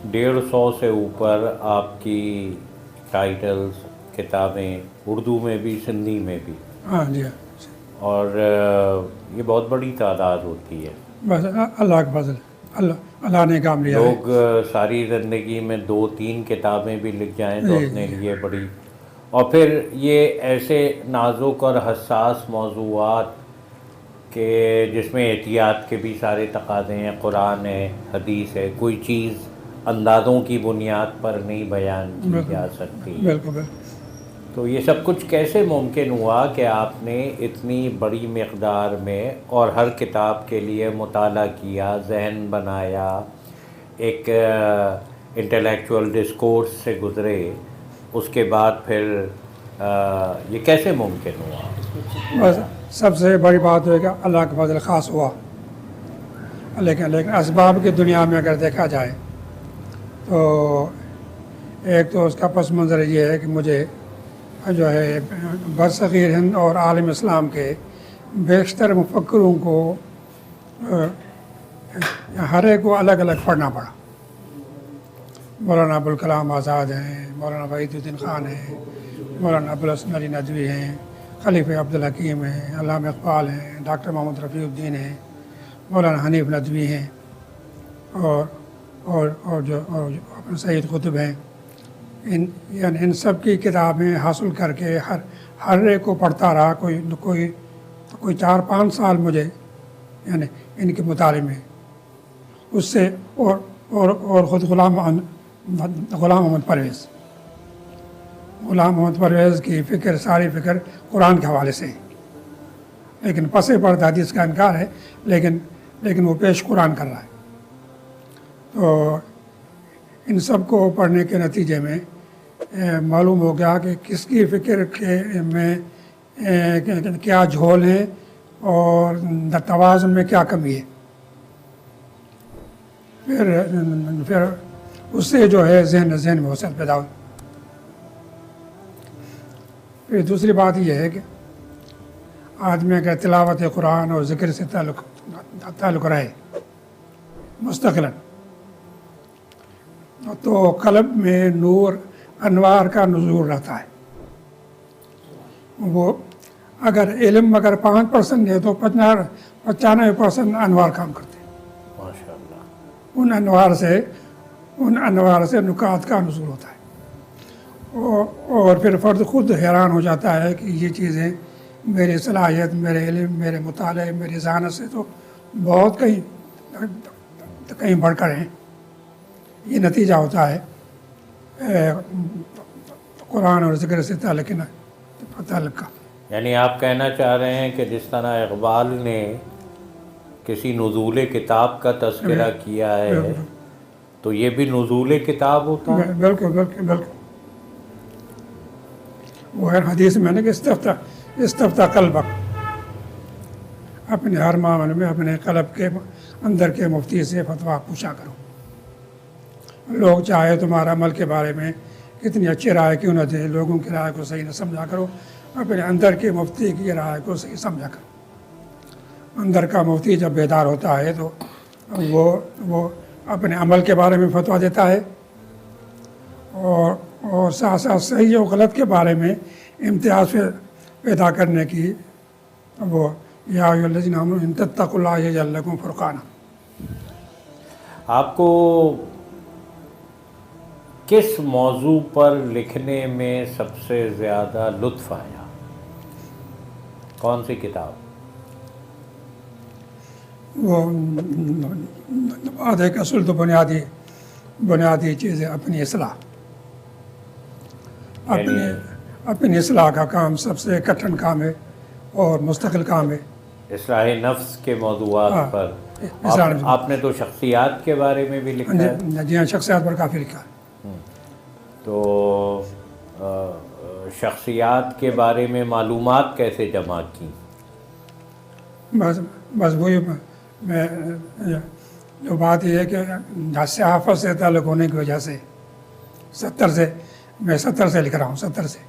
150 سے اوپر آپ کی ٹائٹلز کتابیں اردو میں بھی سندھی میں بھی، ہاں جی، اور یہ بہت بڑی تعداد ہوتی ہے. بس اللہ کا فضل، اللہ نے کام لیا ہے. لوگ ساری زندگی میں 2-3 کتابیں بھی لکھ جائیں تو جی اپنے جی لیے بڑی. اور پھر یہ ایسے نازک اور حساس موضوعات کہ جس میں احتیاط کے بھی سارے تقاضے ہیں، قرآن ہے، حدیث ہے، کوئی چیز اندازوں کی بنیاد پر نہیں بیان کی بالکل جا سکتی. بالکل بالکل. تو یہ سب کچھ کیسے ممکن ہوا کہ آپ نے اتنی بڑی مقدار میں اور ہر کتاب کے لیے مطالعہ کیا، ذہن بنایا، ایک انٹلیکچوئل ڈسکورس سے گزرے، اس کے بعد پھر یہ کیسے ممکن ہوا؟ بس سب سے بڑی بات ہے کہ اللہ کا فضل خاص ہوا. لیکن اسباب کی دنیا میں اگر دیکھا جائے تو ایک تو اس کا پس منظر یہ ہے کہ مجھے جو ہے برصغیر ہند اور عالم اسلام کے بیشتر مفکروں کو ہر ایک کو الگ الگ پڑھنا پڑا. مولانا ابوالکلام آزاد ہیں، مولانا وحید الدین خان ہیں، مولانا ابوالحسن علی ندوی ہیں، خلیفہ عبدالحکیم ہیں، علامہ اقبال ہیں، ڈاکٹر محمد رفیع الدین ہیں، مولانا حنیف ندوی ہیں، اور جو اپنے سید قطب ہیں. یعنی ان سب کی کتابیں حاصل کر کے ہر ایک کو پڑھتا رہا. کوئی 4-5 سال مجھے یعنی ان کے مطالعے میں اس سے اور خود غلام محمد پرویز کی ساری فکر قرآن کے حوالے سے، لیکن پس پردہ حدیث کا انکار ہے، لیکن وہ پیش قرآن کر رہا ہے. تو ان سب کو پڑھنے کے نتیجے میں معلوم ہو گیا کہ کس کی فکر کے میں کیا جھول ہے اور توازن میں کیا کمی ہے. پھر اس سے جو ہے ذہن میں وسعت پیدا ہوئی. پھر دوسری بات یہ ہے کہ آدمی اگر تلاوت قرآن اور ذکر سے تعلق رہے مستقلاً تو قلب میں نور انوار کا نزول رہتا ہے. وہ اگر علم 5% ہے تو 95% انوار کام کرتے ہیں. ماشاء اللہ. ان انوار سے نکات کا نزول ہوتا ہے. اور پھر فرد خود حیران ہو جاتا ہے کہ یہ چیزیں میری صلاحیت، میرے علم، میرے مطالعے، میری ذہانت سے تو بہت کہیں بڑھ کر ہیں. یہ نتیجہ ہوتا ہے قرآن اور ذکر سے تعلق کا. یعنی آپ کہنا چاہ رہے ہیں کہ جس طرح اقبال نے کسی نزول کتاب کا تذکرہ کیا ہے تو یہ بھی نزول کتاب ہوتا ہے؟ بالکل بالکل بالکل. وہ ہے حدیث میں نے کہ استفتح قلبک، اپنے ہر معاملے میں اپنے قلب کے اندر کے مفتی سے فتویٰ پوچھا کرو. لوگ چاہے تمہارا عمل کے بارے میں کتنی اچھی رائے کیوں نہ دیں، لوگوں کی رائے کو صحیح نہ سمجھا کرو، اپنے اندر کے مفتی کی رائے کو صحیح سمجھا کرو. اندر کا مفتی جب بیدار ہوتا ہے تو وہ اپنے عمل کے بارے میں فتویٰ دیتا ہے اور ساتھ ساتھ صحیح و غلط کے بارے میں امتیاز پیدا کرنے کی وہ یا ایھا الذین آمنوا ان تتقوا اللہ یجعل لکم فرقانا. آپ کو کس موضوع پر لکھنے میں سب سے زیادہ لطف آیا؟ کون سی کتاب؟ وہ بات ہے کہ اصل تو بنیادی چیز ہے اپنی اصلاح. اپنی اصلاح کا کام سب سے کٹھن کام ہے اور مستقل کام ہے. اصلاح نفس کے موضوعات پر آپ نے تو شخصیات کے بارے میں بھی لکھا ہے. جی ہاں، شخصیات پر کافی لکھا ہے. تو شخصیات کے بارے میں معلومات کیسے جمع کی؟ بس وہی میں جو بات یہ ہے کہ صحافت سے تعلق ہونے کی وجہ سے 70 سے لکھ رہا ہوں. 70 سے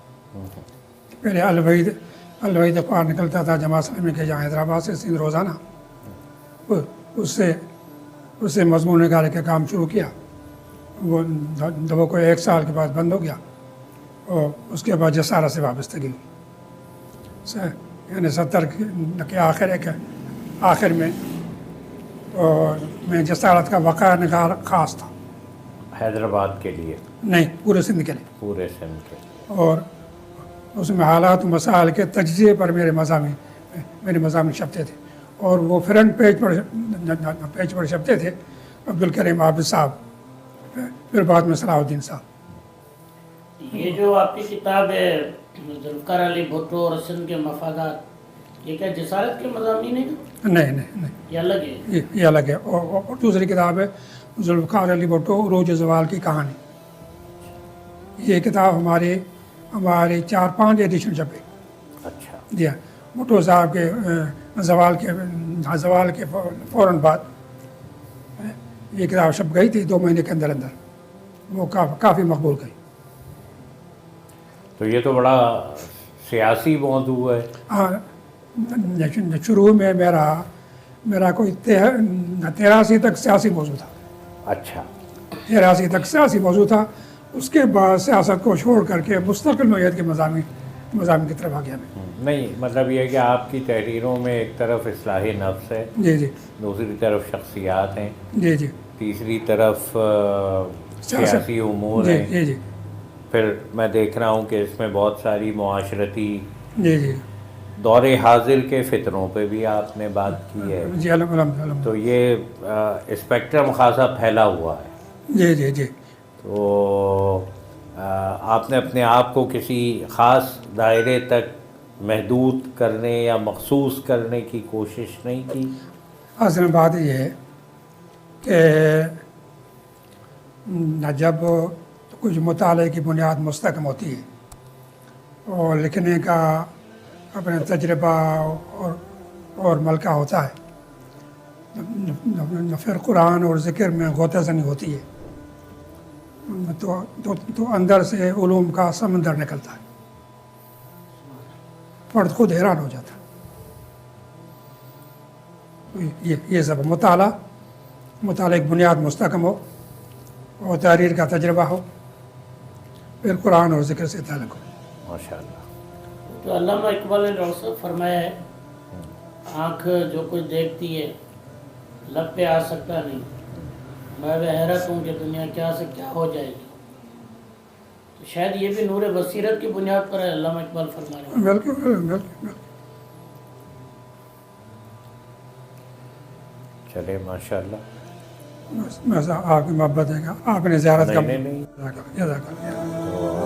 پہلے الوحید اخبار نکلتا تھا جماعت اسلامی کے جہاں حیدرآباد سے سندھ روزانہ، اس سے مضمون نکالنے کا کام شروع کیا وہ جب وہ کوئی 1 سال کے بعد بند ہو گیا اور اس کے بعد جسارت سے وابستگی ہوئی، یعنی 70 کے آخر میں اور میں جسارت کا وقع نگار خاص تھا، حیدرآباد کے لیے؟ نہیں، پورے سندھ کے لیے، پورے سندھ کے لیے۔ اور اس میں حالات و مسائل کے تجزیے پر میرے مضامین چھپتے تھے، اور وہ فرنٹ پیج پر چھپتے تھے عبدالکریم عابد صاحب، پھر بعد میں صلاح الدین صاحب۔ یہ جو آپ کی کتاب ہے ذوالفقار علی بھٹو اور سندھ کے مفادات، یہ کیا جسارت کے مضامین ہیں؟ نہیں، یہ الگ ہے؟ یہ الگ ہے۔ اور دوسری کتاب ہے ذوالفقار علی بھٹو عروج زوال کی کہانی۔ یہ کتاب ہماری 4-5 ایڈیشن چھپے۔ اچھا جی ہاں، بھٹو صاحب کے زوال کے فوراً بعد یہ کتاب چھپ گئی تھی 2 مہینے کے اندر، وہ کافی مقبول گئی۔ تو یہ تو بڑا سیاسی موضوع ہے۔ ہاں، شروع میں میرا کوئی 83 تک سیاسی موضوع تھا۔ اچھا 83 تک سیاسی موضوع تھا، اس کے بعد سیاست کو چھوڑ کر کے مستقل نوعیت کے مضامین کی طرف آ گیا میں۔ نہیں، مطلب یہ ہے کہ آپ کی تحریروں میں ایک طرف اصلاح نفس ہے، جی، دوسری طرف شخصیات ہیں، جی، تیسری طرف سیاسی امور ہیں، جی، پھر میں دیکھ رہا ہوں کہ اس میں بہت ساری معاشرتی جی، دور حاضر کے فطروں پہ بھی آپ نے بات کی ہے، جی، الحمد، تو یہ اسپیکٹرم خاصا پھیلا ہوا ہے۔ جی، تو آپ نے اپنے آپ کو کسی خاص دائرے تک محدود کرنے یا مخصوص کرنے کی کوشش نہیں کی؟ اصل بات یہ ہے کہ جب کچھ مطالعے کی بنیاد مستحکم ہوتی ہے اور لکھنے کا اپنے تجربہ اور ملکہ ہوتا ہے، پھر قرآن اور ذکر میں غوطہ زنی ہوتی ہے تو اندر سے علوم کا سمندر نکلتا ہے، فرد خود حیران ہو جاتا ہے۔ یہ سب مطالعہ کی بنیاد مستحکم ہو اور تحریر کا تجربہ ہو، پھر قرآن اور ذکر سے تعلق ہو۔ ماشاء اللہ۔ تو علامہ اقبال نے روشن فرمایا ہے، آنکھ جو کچھ دیکھتی ہے لب پہ آ سکتا نہیں، میں حیرت ہوں کہ دنیا کیا سے کیا ہو جائے گی۔ تو شاید یہ بھی نور بصیرت کی بنیاد پر ہے، علامہ اقبال فرما رہے ہیں۔ بالکل۔ چلے ماشاء اللہ۔ بس آپ کی محبت ہے کہ آپ نے زیارت کا نہیں جزاک اللہ۔ تو